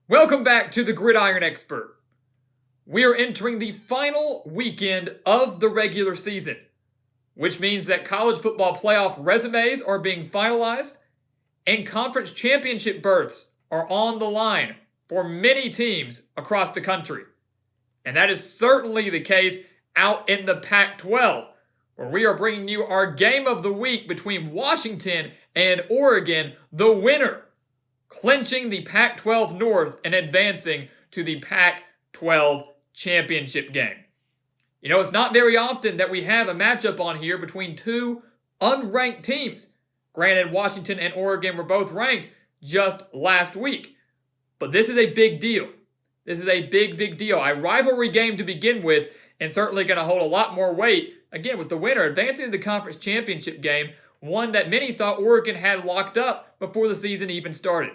Welcome back to the Gridiron Expert. We are entering the final weekend of the regular season, which means that college football playoff resumes are being finalized and conference championship berths are on the line for many teams across the country. And that is certainly the case out in the Pac-12, where we are bringing you our game of the week between Washington and Oregon, the winner clinching the Pac-12 North and advancing to the Pac-12 championship game. You know, it's not very often that we have a matchup on here between two unranked teams. Granted, Washington and Oregon were both ranked just last week. But this is a big deal. This is a big deal. A rivalry game to begin with, and certainly going to hold a lot more weight, again, with the winner advancing to the conference championship game, one that many thought Oregon had locked up before the season even started.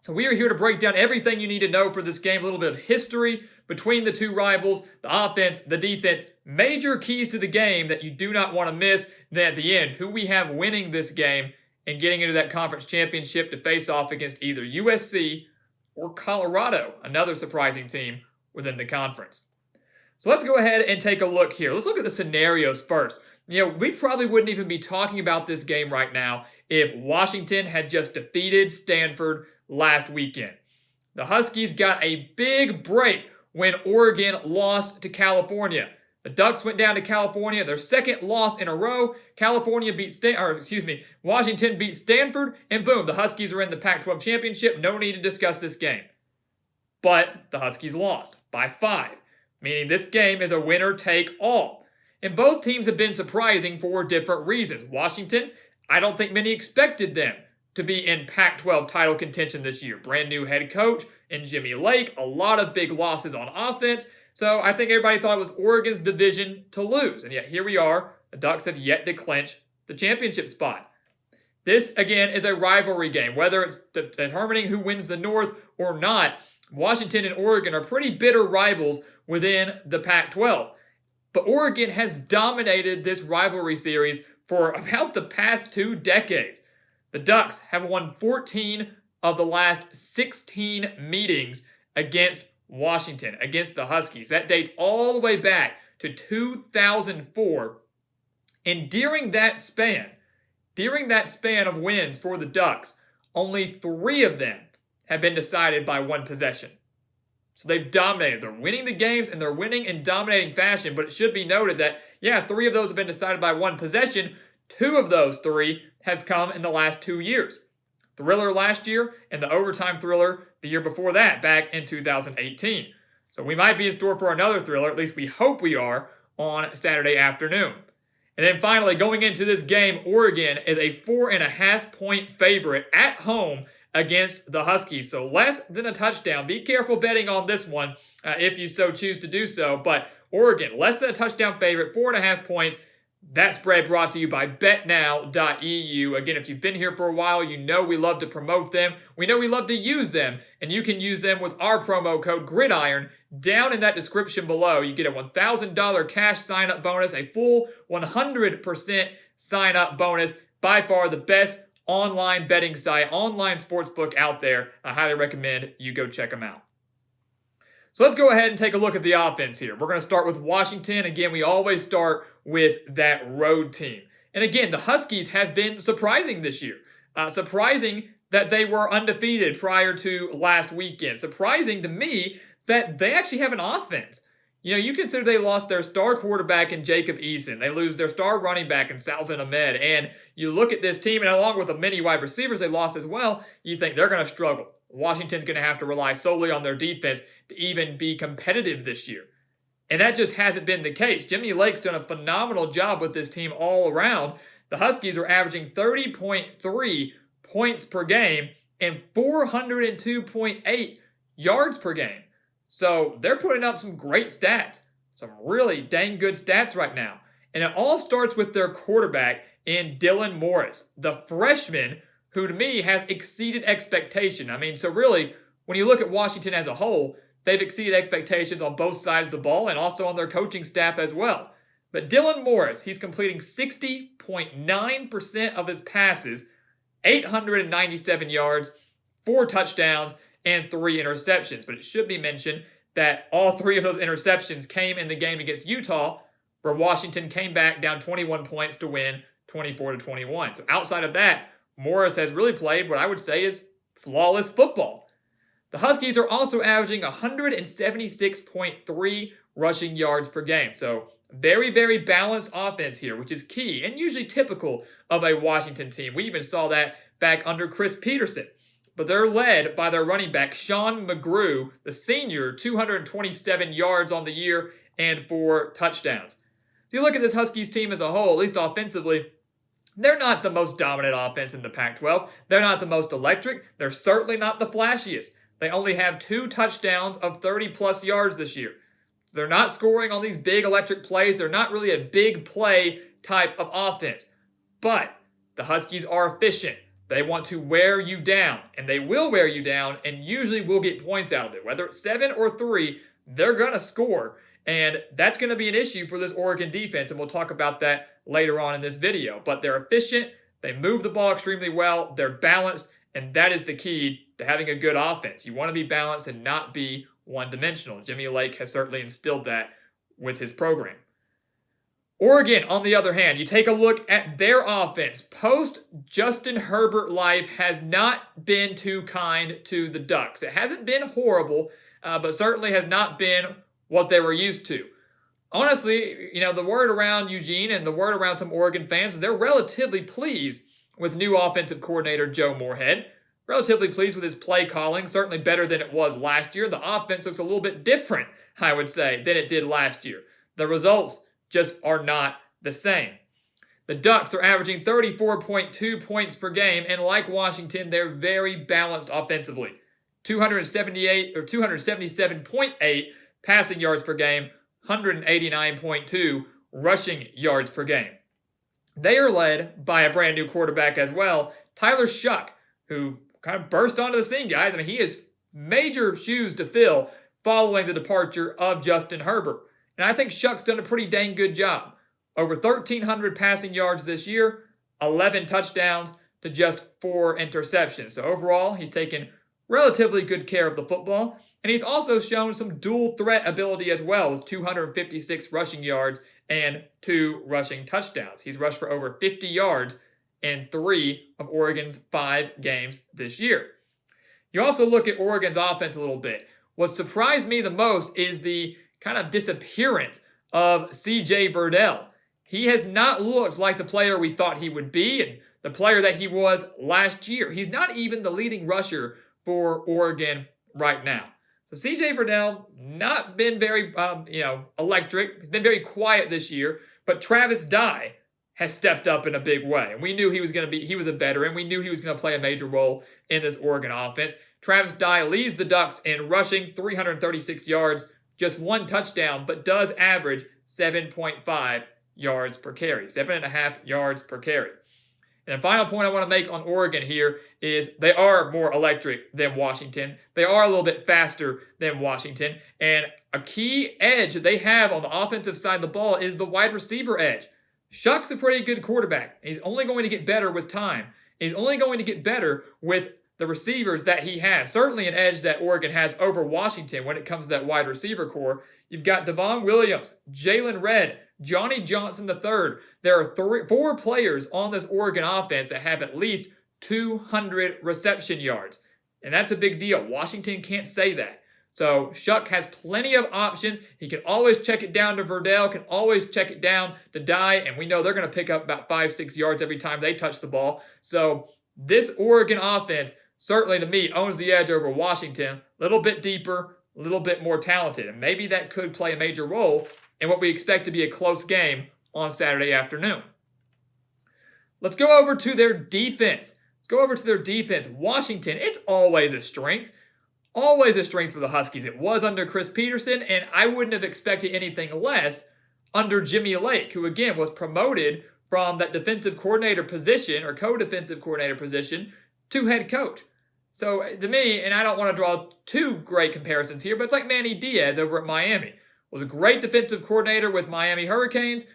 So we are here to break down everything you need to know for this game, a little bit of history between the two rivals, the offense, the defense, major keys to the game that you do not want to miss. Then at the end, who we have winning this game and getting into that conference championship to face off against either USC or Colorado, another surprising team within the conference. So let's go ahead and take a look here. Let's look at the scenarios first. You know, we probably wouldn't even be talking about this game right now if Washington had just defeated Stanford last weekend. The Huskies got a big break when Oregon lost to California. The Ducks went down to California, their second loss in a row. Washington beat Stanford, and boom, the Huskies are in the Pac-12 championship. No need to discuss this game. But the Huskies lost by 5, meaning this game is a winner take all. And both teams have been surprising for different reasons. Washington, I don't think many expected them to be in Pac-12 title contention this year. Brand new head coach in Jimmy Lake, a lot of big losses on offense. So I think everybody thought it was Oregon's division to lose. And yet here we are. The Ducks have yet to clinch the championship spot. This, again, is a rivalry game. Whether it's determining who wins the North or not, Washington and Oregon are pretty bitter rivals within the Pac-12. But Oregon has dominated this rivalry series for about the past 2 decades. The Ducks have won 14 of the last 16 meetings against Washington, against the Huskies. That dates all the way back to 2004. And during that span of wins for the Ducks, only 3 of them have been decided by 1 possession. So they've dominated. They're winning the games, and they're winning in dominating fashion. But it should be noted that, 3 of those have been decided by 1 possession. 2 of those 3 have come in the last 2 years. Thriller last year and the overtime thriller the year before that, back in 2018. So we might be in store for another thriller, at least we hope we are, on Saturday afternoon. And then finally, going into this game, Oregon is a 4.5-point favorite at home against the Huskies. So less than a touchdown. Be careful betting on this one if you so choose to do so. But Oregon, less than a touchdown favorite, 4.5 points. That spread brought to you by BetNow.eu. Again, if you've been here for a while, you know we love to promote them. We know we love to use them, and you can use them with our promo code GRIDIRON. Down in that description below, you get a $1,000 cash sign-up bonus, a full 100% sign-up bonus. By far the best online betting site, online sportsbook out there. I highly recommend you go check them out. So let's go ahead and take a look at the offense here. We're going to start with Washington. Again, we always start with that road team. And again, the Huskies have been surprising this year. Surprising that they were undefeated prior to last weekend. Surprising to me that they actually have an offense. You know, you consider they lost their star quarterback in Jacob Eason. They lose their star running back in Salvin Ahmed. And you look at this team, and along with the many wide receivers they lost as well, you think they're going to struggle. Washington's going to have to rely solely on their defense to even be competitive this year. And that just hasn't been the case. Jimmy Lake's done a phenomenal job with this team all around. The Huskies are averaging 30.3 points per game and 402.8 yards per game. So they're putting up some great stats, some really dang good stats right now. And it all starts with their quarterback in Dylan Morris, the freshman who to me has exceeded expectation. I mean, so really, when you look at Washington as a whole, they've exceeded expectations on both sides of the ball and also on their coaching staff as well. But Dylan Morris, he's completing 60.9% of his passes, 897 yards, 4 touchdowns, and 3 interceptions. But it should be mentioned that all 3 of those interceptions came in the game against Utah, where Washington came back down 21 points to win 24-21. So outside of that, Morris has really played what I would say is flawless football. The Huskies are also averaging 176.3 rushing yards per game. So very, very balanced offense here, which is key and usually typical of a Washington team. We even saw that back under Chris Peterson. But they're led by their running back, Sean McGrew, the senior, 227 yards on the year and 4 touchdowns. So you look at this Huskies team as a whole, at least offensively, they're not the most dominant offense in the Pac-12. They're not the most electric. They're certainly not the flashiest. They only have 2 touchdowns of 30-plus yards this year. They're not scoring on these big electric plays. They're not really a big play type of offense. But the Huskies are efficient. They want to wear you down, and they will wear you down, and usually will get points out of it. Whether it's 7 or 3, they're going to score, and that's going to be an issue for this Oregon defense, and we'll talk about that later on in this video. But they're efficient, they move the ball extremely well, they're balanced, and that is the key to having a good offense. You want to be balanced and not be one-dimensional. Jimmy Lake has certainly instilled that with his program. Oregon, on the other hand, you take a look at their offense. Post-Justin Herbert life has not been too kind to the Ducks. It hasn't been horrible, but certainly has not been what they were used to. Honestly, the word around Eugene and the word around some Oregon fans is they're relatively pleased with new offensive coordinator Joe Moorhead. Relatively pleased with his play calling, certainly better than it was last year. The offense looks a little bit different, I would say, than it did last year. The results just are not the same. The Ducks are averaging 34.2 points per game, and like Washington, they're very balanced offensively. 277.8 passing yards per game, 189.2 rushing yards per game. They are led by a brand new quarterback as well, Tyler Shuck, who kind of burst onto the scene, guys. I mean, he has major shoes to fill following the departure of Justin Herbert. And I think Shuck's done a pretty dang good job. Over 1,300 passing yards this year, 11 touchdowns to just 4 interceptions. So overall, he's taken relatively good care of the football. And he's also shown some dual threat ability as well, with 256 rushing yards and 2 rushing touchdowns. He's rushed for over 50 yards in 3 of Oregon's 5 games this year. You also look at Oregon's offense a little bit. What surprised me the most is the kind of disappearance of C.J. Verdell. He has not looked like the player we thought he would be and the player that he was last year. He's not even the leading rusher for Oregon right now. So C.J. Verdell, not been very, electric. He's been very quiet this year, but Travis Dye has stepped up in a big way. And we knew he was a veteran. We knew he was going to play a major role in this Oregon offense. Travis Dye leads the Ducks in rushing, 336 yards, just 1 touchdown, but does average 7.5 yards per carry, 7.5 yards per carry. And the final point I want to make on Oregon here is they are more electric than Washington. They are a little bit faster than Washington. And a key edge that they have on the offensive side of the ball is the wide receiver edge. Shuck's a pretty good quarterback. He's only going to get better with time. He's only going to get better with the receivers that he has. Certainly an edge that Oregon has over Washington when it comes to that wide receiver core. You've got Devon Williams, Jalen Redd, Johnny Johnson III. There are 4 players on this Oregon offense that have at least 200 reception yards. And that's a big deal. Washington can't say that. So Shuck has plenty of options. He can always check it down to Verdell, can always check it down to Dye, and we know they're going to pick up about 5-6 yards every time they touch the ball. So this Oregon offense, certainly to me, owns the edge over Washington. A little bit deeper, a little bit more talented. And maybe that could play a major role in what we expect to be a close game on Saturday afternoon. Let's go over to their defense. Washington, it's always a strength. Always a strength for the Huskies. It was under Chris Peterson, and I wouldn't have expected anything less under Jimmy Lake, who again was promoted from that defensive coordinator position or co-defensive coordinator position to head coach. So to me, and I don't want to draw too great comparisons here, but it's like Manny Diaz over at Miami. Was a great defensive coordinator with Miami Hurricanes,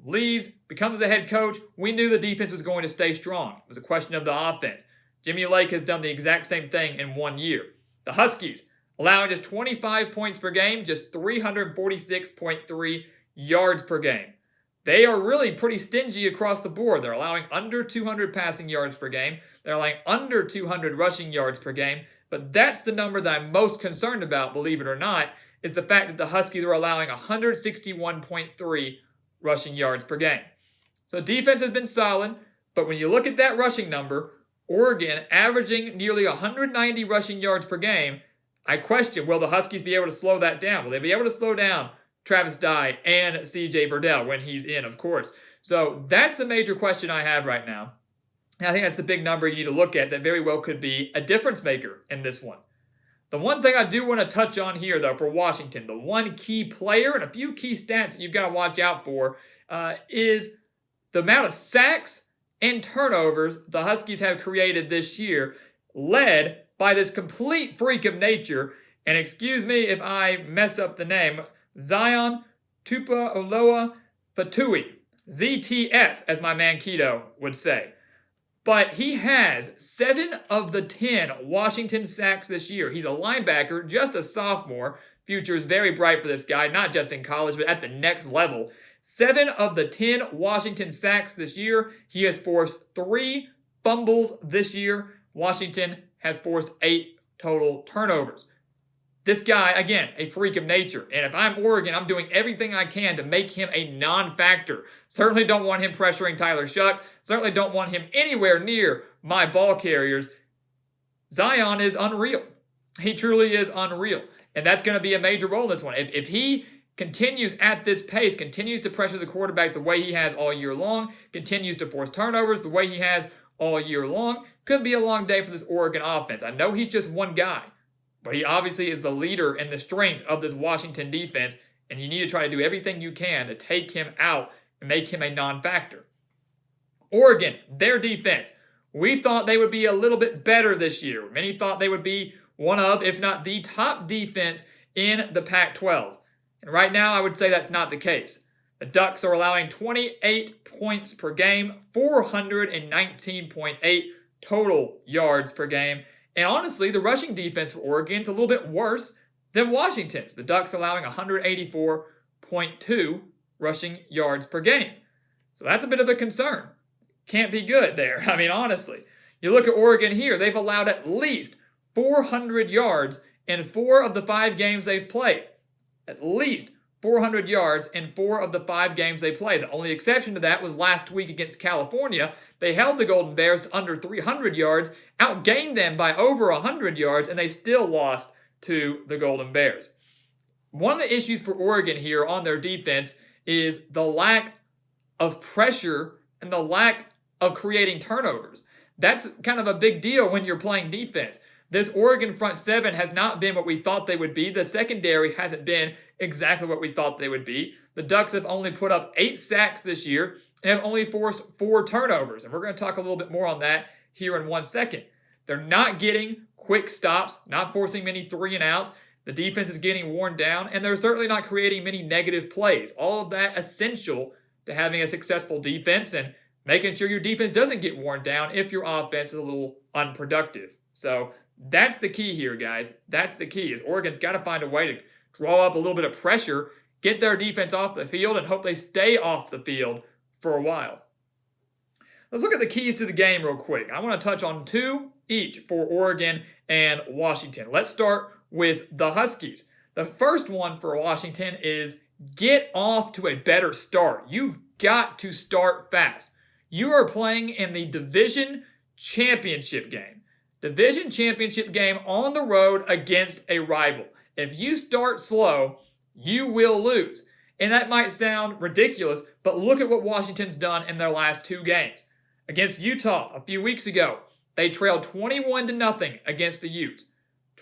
leaves, becomes the head coach. We knew the defense was going to stay strong. It was a question of the offense. Jimmy Lake has done the exact same thing in 1 year. The Huskies allowing just 25 points per game, just 346.3 yards per game. They are really pretty stingy across the board. They're allowing under 200 passing yards per game. They're allowing under 200 rushing yards per game. But that's the number that I'm most concerned about, believe it or not, is the fact that the Huskies are allowing 161.3 rushing yards per game. So defense has been solid, but when you look at that rushing number, Oregon averaging nearly 190 rushing yards per game, I question, will the Huskies be able to slow that down? Will they be able to slow down Travis Dye and CJ Verdell when he's in, of course? So that's the major question I have right now. And I think that's the big number you need to look at that very well could be a difference maker in this one. The one thing I do want to touch on here, though, for Washington, the one key player and a few key stats that you've got to watch out for is the amount of sacks and turnovers the Huskies have created this year, led by this complete freak of nature, and excuse me if I mess up the name, Zion Tupuola Fatui, ZTF, as my man Keto would say. But he has 7 of the 10 Washington sacks this year. He's a linebacker, just a sophomore. Future is very bright for this guy, not just in college, but at the next level. 7 of the 10 Washington sacks this year. He has forced 3 fumbles this year. Washington has forced 8 total turnovers. This guy, again, a freak of nature. And if I'm Oregon, I'm doing everything I can to make him a non-factor. Certainly don't want him pressuring Tyler Shuck. Certainly don't want him anywhere near my ball carriers. Zion is unreal. He truly is unreal. And that's going to be a major role in this one. If he continues at this pace, continues to pressure the quarterback the way he has all year long, continues to force turnovers the way he has all year long, could be a long day for this Oregon offense. I know he's just one guy, but he obviously is the leader and the strength of this Washington defense, and you need to try to do everything you can to take him out and make him a non-factor. Oregon, their defense, we thought they would be a little bit better this year. Many thought they would be one of, if not the top defense in the Pac-12. And right now, I would say that's not the case. The Ducks are allowing 28 points per game, 419.8 total yards per game. And honestly, the rushing defense for Oregon is a little bit worse than Washington's. The Ducks allowing 184.2 rushing yards per game. So that's a bit of a concern. Can't be good there. I mean, honestly. You look at Oregon here, they've allowed at least 400 yards in 4 of the 5 games they've played. At least 400 yards in 4 of the 5 games they played. The only exception to that was last week against California. They held the Golden Bears to under 300 yards, outgained them by over 100 yards, and they still lost to the Golden Bears. One of the issues for Oregon here on their defense is the lack of pressure and the lack of creating turnovers. That's kind of a big deal when you're playing defense. This Oregon front 7 has not been what we thought they would be. The secondary hasn't been exactly what we thought they would be. The Ducks have only put up 8 sacks this year and have only forced 4 turnovers. And we're going to talk a little bit more on that here in 1 second. They're not getting quick stops, not forcing many 3-and-outs. The defense is getting worn down, and they're certainly not creating many negative plays. All of that essential to having a successful defense and making sure your defense doesn't get worn down if your offense is a little unproductive. So that's the key here, guys. That's the key, is Oregon's got to find a way to draw up a little bit of pressure, get their defense off the field, and hope they stay off the field for a while. Let's look at the keys to the game real quick. I want to touch on 2 each for Oregon and Washington. Let's start with the Huskies. The first one for Washington is get off to a better start. You've got to start fast. You are playing in the division championship game. Division championship game on the road against a rival. If you start slow, you will lose. And that might sound ridiculous, but look at what Washington's done in their last 2 games. Against Utah a few weeks ago, they trailed 21-0 against the Utes.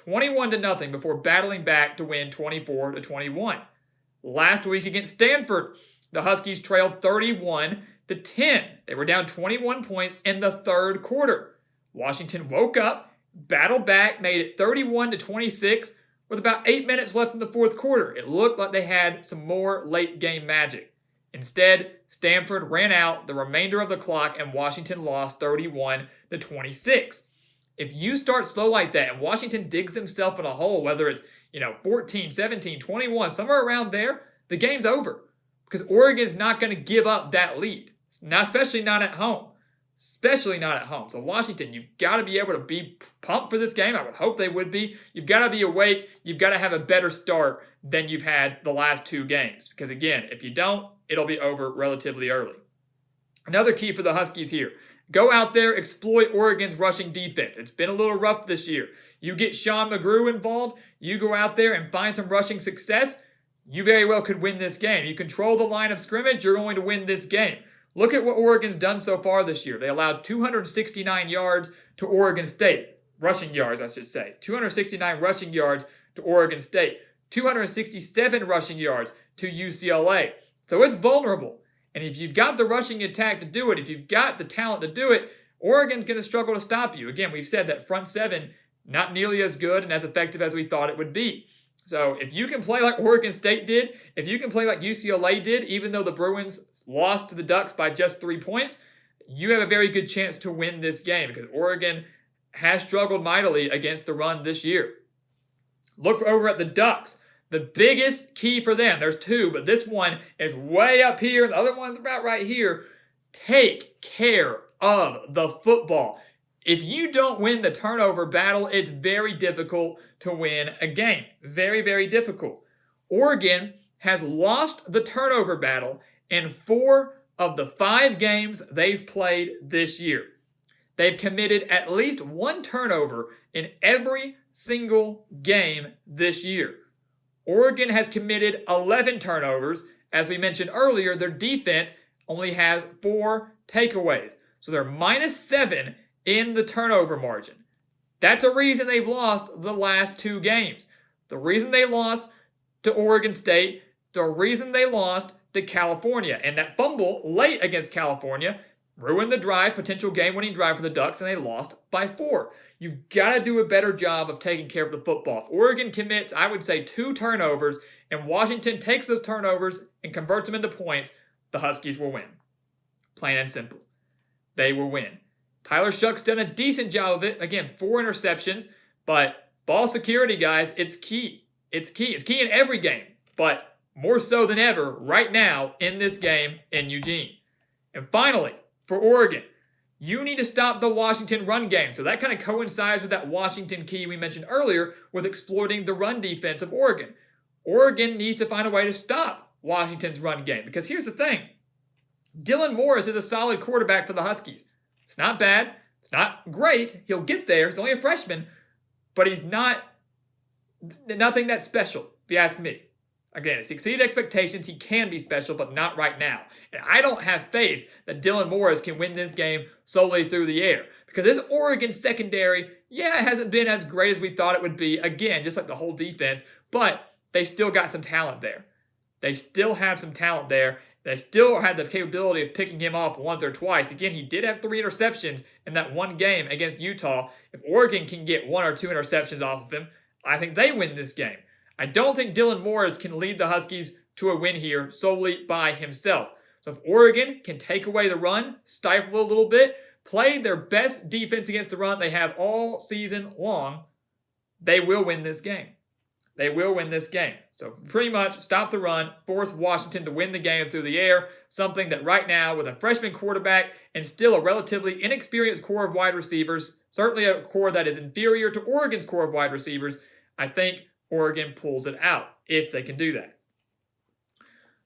21-0 before battling back to win 24-21. Last week against Stanford, the Huskies trailed 31-10. They were down 21 points in the 3rd quarter. Washington woke up, battled back, made it 31-26 with about 8 minutes left in the 4th quarter. It looked like they had some more late game magic. Instead, Stanford ran out the remainder of the clock and Washington lost 31-26. If you start slow like that and Washington digs themselves in a hole, whether it's 14, 17, 21, somewhere around there, the game's over. Because Oregon's not going to give up that lead. Especially not at home. Especially not at home. So Washington, you've got to be able to be pumped for this game. I would hope they would be. You've got to be awake. You've got to have a better start than you've had the last 2 games. Because again, if you don't, it'll be over relatively early. Another key for the Huskies here. Go out there, exploit Oregon's rushing defense. It's been a little rough this year. You get Sean McGrew involved. You go out there and find some rushing success. You very well could win this game. You control the line of scrimmage. You're going to win this game. Look at what Oregon's done so far this year. They allowed 269 yards to Oregon State. Rushing yards, I should say. 269 rushing yards to Oregon State. 267 rushing yards to UCLA. So it's vulnerable. And if you've got the rushing attack to do it, if you've got the talent to do it, Oregon's going to struggle to stop you. Again, we've said that front seven, not nearly as good and as effective as we thought it would be. So if you can play like Oregon State did, if you can play like UCLA did, even though the Bruins lost to the Ducks by just 3 points, you have a very good chance to win this game because Oregon has struggled mightily against the run this year. Look over at the Ducks. The biggest key for them, there's 2, but this one is way up here. The other one's about right here. Take care of the football. If you don't win the turnover battle, it's very difficult to win a game. Very, very difficult. Oregon has lost the turnover battle in 4 of the 5 games they've played this year. They've committed at least 1 turnover in every single game this year. Oregon has committed 11 turnovers. As we mentioned earlier, their defense only has 4 takeaways. So they're -7 in the turnover margin. That's a reason they've lost the last 2 games. The reason they lost to Oregon State, the reason they lost to California. And that fumble late against California ruined the drive, potential game-winning drive for the Ducks, and they lost by 4. You've got to do a better job of taking care of the football. If Oregon commits, I would say, 2 turnovers, and Washington takes those turnovers and converts them into points, the Huskies will win. Plain and simple. They will win. Tyler Shuck's done a decent job of it. Again, 4 interceptions, but ball security, guys, it's key. It's key. It's key in every game, but more so than ever right now in this game in Eugene. And finally, for Oregon, you need to stop the Washington run game. So that kind of coincides with that Washington key we mentioned earlier with exploiting the run defense of Oregon. Oregon needs to find a way to stop Washington's run game because here's the thing. Dylan Morris is a solid quarterback for the Huskies. It's not bad. It's not great. He'll get there. He's only a freshman, but he's nothing that special, if you ask me. Again, it's exceeded expectations. He can be special, but not right now. And I don't have faith that Dylan Morris can win this game solely through the air. Because this Oregon secondary, it hasn't been as great as we thought it would be. Again, just like the whole defense. But they still got some talent there. They still have some talent there. They still had the capability of picking him off once or twice. Again, he did have 3 interceptions in that one game against Utah. If Oregon can get 1 or 2 interceptions off of him, I think they win this game. I don't think Dylan Morris can lead the Huskies to a win here solely by himself. So if Oregon can take away the run, stifle a little bit, play their best defense against the run they have all season long, they will win this game. They will win this game. So pretty much stop the run, force Washington to win the game through the air, something that right now with a freshman quarterback and still a relatively inexperienced core of wide receivers, certainly a core that is inferior to Oregon's core of wide receivers, I think Oregon pulls it out if they can do that.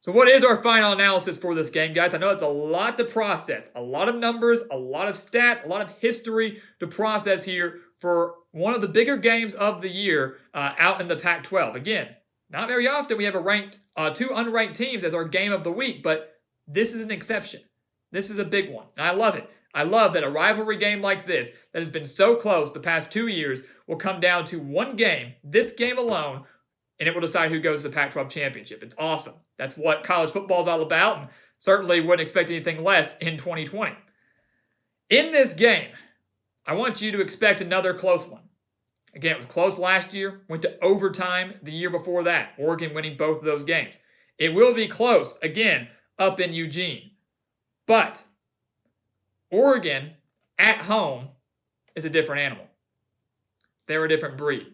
So what is our final analysis for this game, guys? I know it's a lot to process, a lot of numbers, a lot of stats, a lot of history to process here for one of the bigger games of the year out in the Pac-12. Again, not very often we have 2 unranked teams as our game of the week, but this is an exception. This is a big one, and I love it. I love that a rivalry game like this that has been so close the past 2 years will come down to one game, this game alone, and it will decide who goes to the Pac-12 championship. It's awesome. That's what college football is all about, and certainly wouldn't expect anything less in 2020. In this game, I want you to expect another close one. Again, it was close last year, went to overtime the year before that, Oregon winning both of those games. It will be close, again, up in Eugene. But Oregon at home is a different animal. they're a different breed.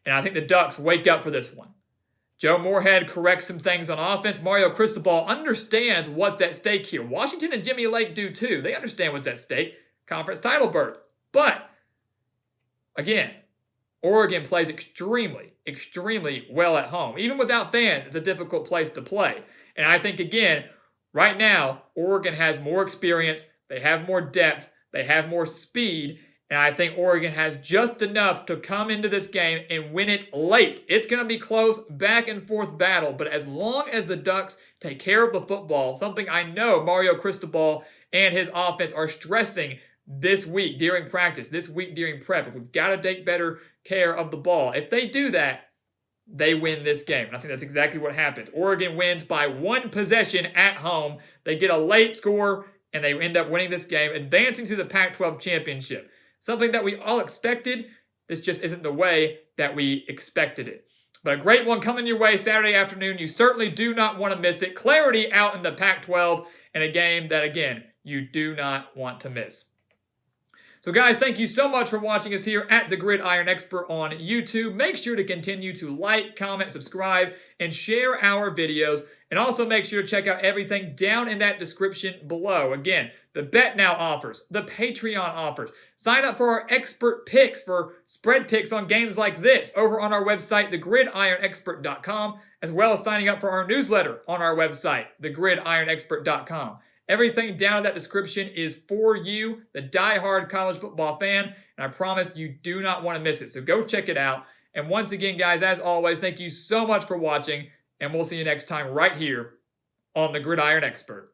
And I think the Ducks wake up for this one. Joe Moorhead corrects some things on offense. Mario Cristobal understands what's at stake here. Washington and Jimmy Lake do too. They understand what's at stake. Conference title berth. But, again, Oregon plays extremely, extremely well at home. Even without fans, it's a difficult place to play. And I think, again, right now, Oregon has more experience. They have more depth. They have more speed. And I think Oregon has just enough to come into this game and win it late. It's going to be close, back and forth battle. But as long as the Ducks take care of the football, something I know Mario Cristobal and his offense are stressing this week during practice, this week during prep, if we've got to take better care of the ball, if they do that, they win this game. And I think that's exactly what happens. Oregon wins by 1 possession at home. They get a late score, and they end up winning this game, advancing to the Pac-12 championship. Something that we all expected. This just isn't the way that we expected it. But a great one coming your way Saturday afternoon. You certainly do not want to miss it. Clarity out in the Pac-12, and a game that, again, you do not want to miss. So guys, thank you so much for watching us here at The Gridiron Expert on YouTube. Make sure to continue to like, comment, subscribe, and share our videos. And also make sure to check out everything down in that description below. Again, the BetNow offers, the Patreon offers. Sign up for our expert picks for spread picks on games like this over on our website, thegridironexpert.com, as well as signing up for our newsletter on our website, thegridironexpert.com. Everything down in that description is for you, the diehard college football fan, and I promise you do not want to miss it. So go check it out. And once again, guys, as always, thank you so much for watching, and we'll see you next time right here on The Gridiron Expert.